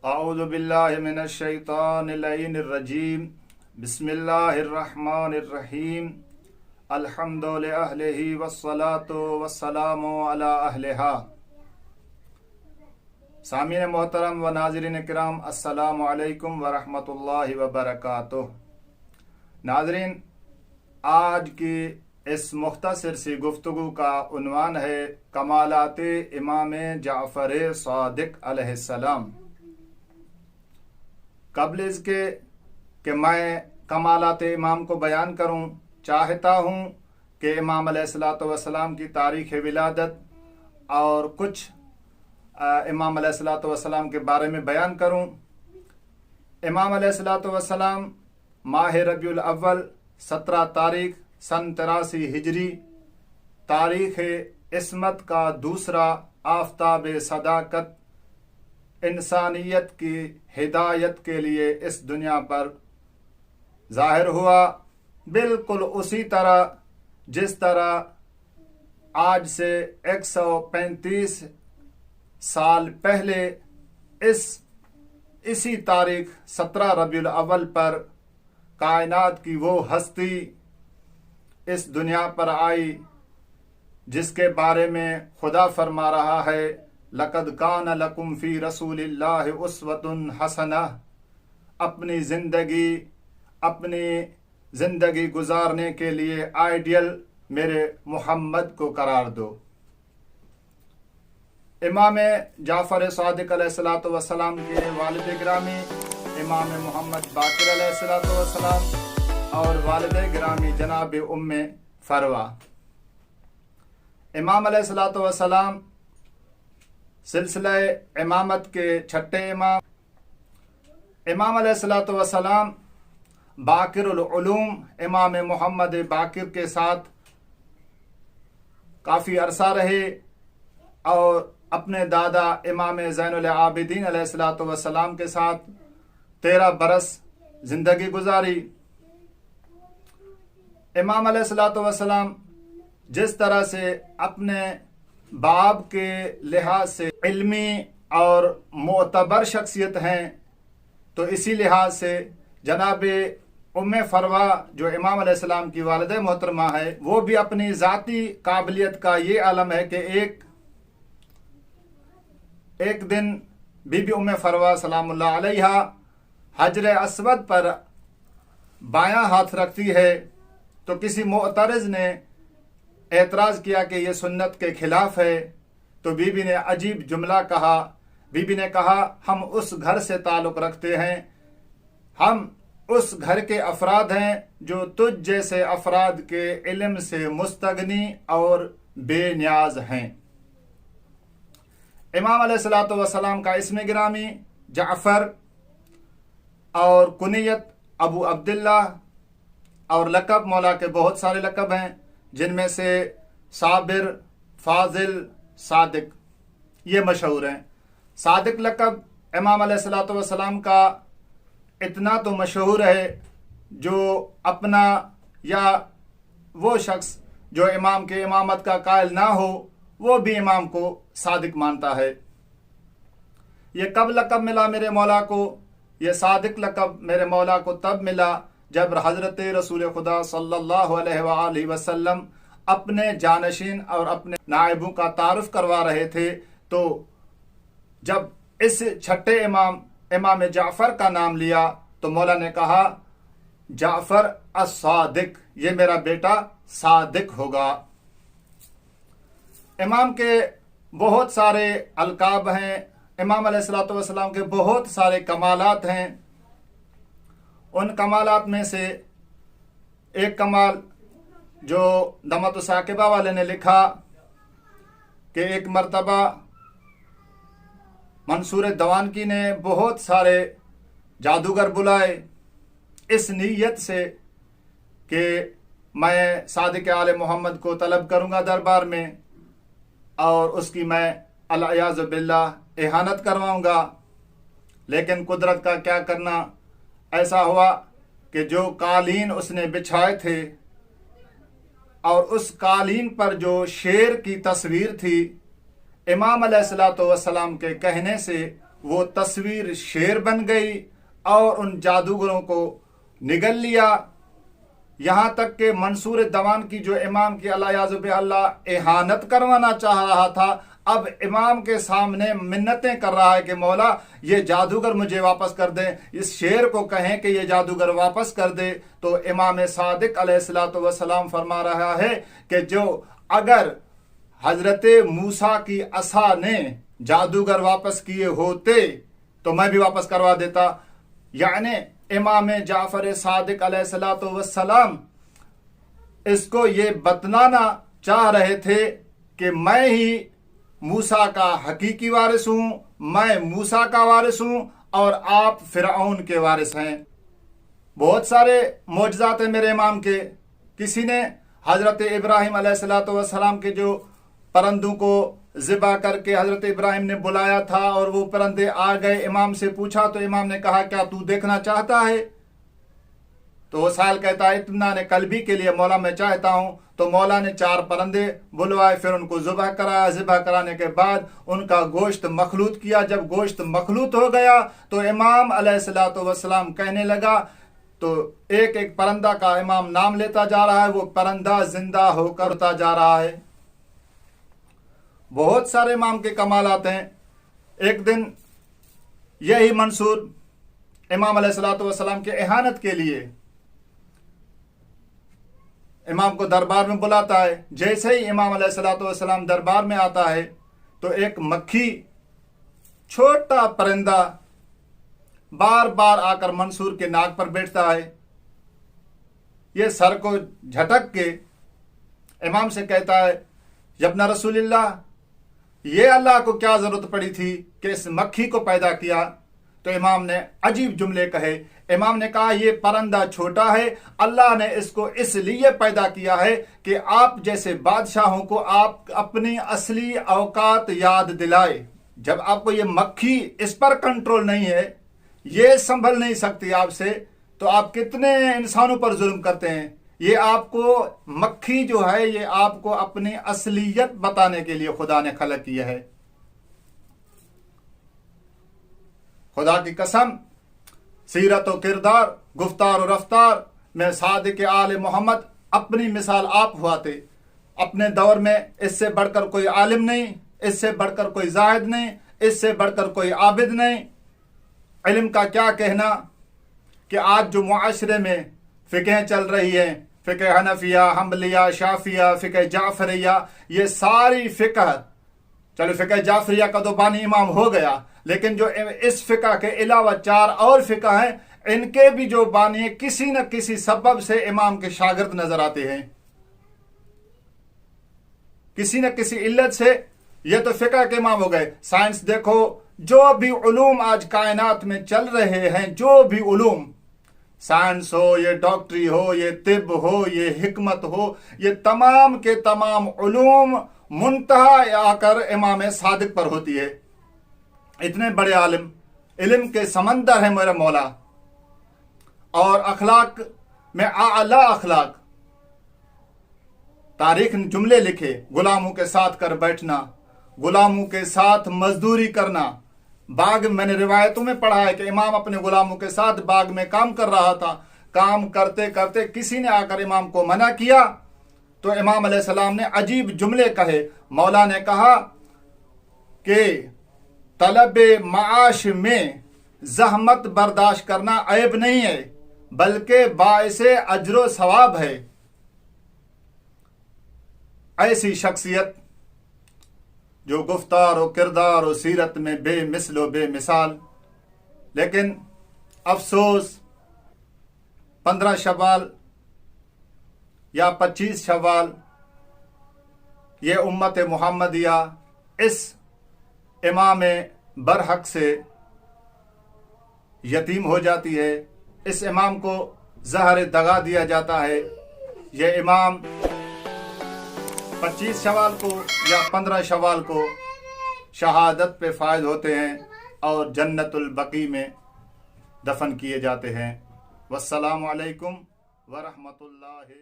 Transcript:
औज़ु बिल्लाहि मिनश शैतानिर रजीम। बिस्मिल्लाहिर रहमानिर रहीम। अल्हम्दु लिअहलिही वस्सलातु वस्सलामु अला अहलिहा। सामीन मोहतरम व नाज़रीन किराम, अस्सलामु अलैकुम व रहमतुल्लाहि व बरकातुह। नाज़रीन, आज की इस मुख्तसर सी गुफ्तगू का उन्वान है कमालाते इमाम जाफ़र सादिक अलैहिस्सलाम। कबल इसके कि मैं कमालाते इमाम को बयान करूं, चाहता हूं कि इमाम अलैहिस्सलातु वस्सलाम की तारीख़ विलादत और कुछ इमाम अलैहिस्सलातु वस्सलाम के बारे में बयान करूं। इमाम अलैहिस्सलातु वस्सलाम माह रबीउल अव्वल 17 तारीख सन 83 हिजरी, तारीख़ इस्मत का दूसरा आफ्ताब सदाकत, इंसानियत की हिदायत के लिए इस दुनिया पर ज़ाहिर हुआ। बिल्कुल उसी तरह जिस तरह आज से 135 साल पहले इसी तारीख 17 रबीउल अव्वल पर कायनात की वो हस्ती इस दुनिया पर आई जिसके बारे में खुदा फरमा रहा है, लक़द कान लकुम फ़ी रसूलिल्लाहि उस्वतुन हसना। अपनी ज़िंदगी गुजारने के लिए आइडियल मेरे मोहम्मद को करार दो। इमाम जाफ़र सादिक अलैहिस्सलातु वस्सलाम के वालिद गिरामी इमाम मोहम्मद बाक़िर अलैहिस्सलातु वस्सलाम और वालिद गिरामी जनाब उम्मे फरवा। इमाम अलैहिस्सलातु वस्सलाम सिलसिला इमामत के छठे इमाम। इमाम अलैहिस्सलातु वस्सलाम बाक़िरुल उलूम इमाम मोहम्मद बाक़िर के साथ काफ़ी अरसा रहे और अपने दादा इमाम ज़ैनुल आबिदीन अलैहिस्सलातु वस्सलाम के साथ 13 बरस जिंदगी गुजारी। इमाम अलैहिस्सलातु वस्सलाम जिस तरह से अपने बाप के लिहाज से इल्मी और मोतबर शख्सियत हैं, तो इसी लिहाज से जनाब उम्मे फरवा जो इमाम अलैहिस्सलाम की वालिदा मोहतरमा है, वो भी अपनी ज़ाती काबिलियत का ये आलम है कि एक दिन बीबी उम्मे फरवा सलामुल्लाह अलैहा हजर अस्वद पर बायां हाथ रखती है, तो किसी मोअतरज़ ने एतराज़ किया कि यह सुन्नत के खिलाफ है। तो बीबी ने अजीब जुमला कहा। बीबी ने कहा, हम उस घर से ताल्लुक़ रखते हैं, हम उस घर के अफराद हैं जो तुझ जैसे अफराद के इल्म से मुस्तगनी और बेनियाज हैं। इमाम अलैहिस्सलातु वस्सलाम का इस्म गिरामी जाफ़र और कुनियत अबू अब्दुल्ला और लक़ब मौला के बहुत सारे लक़ब हैं, जिनमें से साबिर, फाजिल, सादिक ये मशहूर हैं। सादिक लक़ब इमाम अलैहिस्सलातु वस्सलाम का इतना तो मशहूर है जो अपना या वो शख्स जो इमाम के इमामत का कायल ना हो वो भी इमाम को सादिक मानता है। ये कब लक़ब मिला मेरे मौला को? ये सादिक लक़ब मेरे मौला को तब मिला जब हज़रत रसूल खुदा सल्लल्लाहु अलैहि वसल्लम अपने जानशीन और अपने नाइबों का तारुफ करवा रहे थे। तो जब इस छठे इमाम जाफ़र का नाम लिया तो मौला ने कहा, जाफ़र अस-सादिक, ये मेरा बेटा सादिक होगा। इमाम के बहुत सारे अलकाब हैं, इमाम अलैहिस्सलातु वस्सलाम के बहुत सारे कमालात हैं। उन कमालात में से एक कमाल जो दमत साकिबा वाले ने लिखा कि एक मर्तबा मंसूर दवानकी ने बहुत सारे जादूगर बुलाए इस नीयत से कि मैं सादिक आले मोहम्मद को तलब करूंगा दरबार में और उसकी मैं अल-इयाज़ु बिल्लाह इहानत करवाऊंगा। लेकिन कुदरत का क्या करना, ऐसा हुआ कि जो कालीन उसने बिछाए थे और उस कालीन पर जो शेर की तस्वीर थी, इमाम अलैहिस्सलातु वस्सलाम के कहने से वो तस्वीर शेर बन गई और उन जादूगरों को निगल लिया। यहाँ तक कि मंसूर दवान की जो इमाम की अल्लाह इहानत करवाना चाह रहा था, अब इमाम के सामने मिन्नतें कर रहा है कि मौला ये जादूगर मुझे वापस कर दे, इस शेर को कहें कि ये जादूगर वापस कर दे। तो इमाम सादिक अलैहिस्सलातु वस्सलाम फरमा रहा है कि जो अगर हजरत मूसा की असा ने जादूगर वापस किए होते तो मैं भी वापस करवा देता। यानी इमाम जाफर सादिक अलैहिस्सलातु वस्सलाम इसको ये बतलाना चाह रहे थे कि मैं ही मूसा का हकीकी वारिस हूं, मैं मूसा का वारिस हूं और आप फिरऔन के वारिस हैं। बहुत सारे मोजज़ात हैं मेरे इमाम के। किसी ने हजरत इब्राहिम अलैहिस्सलातु वस्सलाम के जो परंदों को ज़िबा करके हजरत इब्राहिम ने बुलाया था और वो परिंदे आ गए, इमाम से पूछा तो इमाम ने कहा क्या तू देखना चाहता है? तो वो साल कहता है इत्मीनान कल्बी के लिए मौला मैं चाहता हूं। तो मौला ने 4 परिंदे बुलवाए, फिर उनको ज़िबा कराया। ज़िबा कराने के बाद उनका गोश्त मखलूत किया। जब गोश्त मखलूत हो गया तो इमाम अलैहिस्सलातु वस्सलाम कहने लगा, तो एक एक परिंदा का इमाम नाम लेता जा रहा है, वो परिंदा जिंदा होकर उड़ता जा रहा है। बहुत सारे इमाम के कमालात हैं। एक दिन यही मंसूर इमाम अलैहिस्सलातु वस्सलाम के इहानत के लिए इमाम को दरबार में बुलाता है। जैसे ही इमाम अलैहिस्सलातु वस्सलाम दरबार में आता है तो एक मक्खी, छोटा परिंदा, बार बार आकर मंसूर के नाक पर बैठता है। ये सर को झटक के इमाम से कहता है, यब्न रसूलिल्लाह, ये अल्लाह को क्या जरूरत पड़ी थी कि इस मक्खी को पैदा किया? तो इमाम ने अजीब जुमले कहे। इमाम ने कहा ये परिंदा छोटा है, अल्लाह ने इसको इसलिए पैदा किया है कि आप जैसे बादशाहों को आप अपनी असली औकात याद दिलाए। जब आपको ये मक्खी इस पर कंट्रोल नहीं है, ये संभल नहीं सकती आपसे, तो आप कितने इंसानों पर जुल्म करते हैं। ये आपको मक्खी जो है ये आपको अपनी असलियत बताने के लिए खुदा ने खलक किया है। खुदा की कसम, सीरत और किरदार, गुफ्तार और रफ्तार में सादिक आले मोहम्मद अपनी मिसाल आप हुआते। अपने दौर में इससे बढ़कर कोई आलिम नहीं, इससे बढ़कर कोई जाहिद नहीं, इससे बढ़कर कोई आबिद नहीं। इल्म का क्या कहना कि आज जो मुआशरे में फ़िक़हें चल रही हैं, फ़िक़ह हनफिया, हम्बलिया, शाफिया, फ़िक़ह जाफरिया, ये सारी फ़िक़ह, चलो फ़िक़ह जाफरिया का तो बानी इमाम हो गया, लेकिन जो इस फ़िक़ह के अलावा 4 और फ़िक़ह हैं, इनके भी जो बानी किसी न किसी सबब से इमाम के शागिर्द नजर आते हैं, किसी न किसी इल्लत से। ये तो फ़िक़ह के इमाम हो गए। साइंस देखो, जो भी उलूम आज कायनात में चल रहे हैं, जो भी उलूम, साइंस हो, ये डॉक्टरी हो, ये तिब हो, ये हिकमत हो, ये तमाम के तमाम उलूम मुंतहा आकर इमाम सादिक पर होती है। इतने बड़े आलिम, इल्म के समंदर है मेरा मौला। और अखलाक में आला अखलाक, तारीख ने जुमले लिखे, गुलामों के साथ कर बैठना, गुलामों के साथ मजदूरी करना। बाग, मैंने रिवायतों में पढ़ा है कि इमाम अपने गुलामों के साथ बाग में काम कर रहा था। काम करते करते किसी ने आकर इमाम को मना किया तो इमाम अलैहिस्सलाम ने अजीब जुमले कहे। मौला ने कहा कि तलब माश में जहमत बर्दाश्त करना ऐब नहीं है, बल्कि बाइसे अजरो सवाब है। ऐसी शख्सियत जो गुफ्तार और किरदार और सीरत में बेमिसल बेमिसाल। लेकिन अफसोस 15 शवाल या 25 शवाल ये उम्मत मुहम्मदिया इस इमाम बरहक से यतीम हो जाती है। इस इमाम को ज़हर दगा दिया जाता है। यह इमाम 25 शवाल को या 15 शवाल को शहादत पे फायद होते हैं और जन्नतुल बकी में दफन किए जाते हैं। वस्सलामु अलैकुम वरहमतुल्लाहि।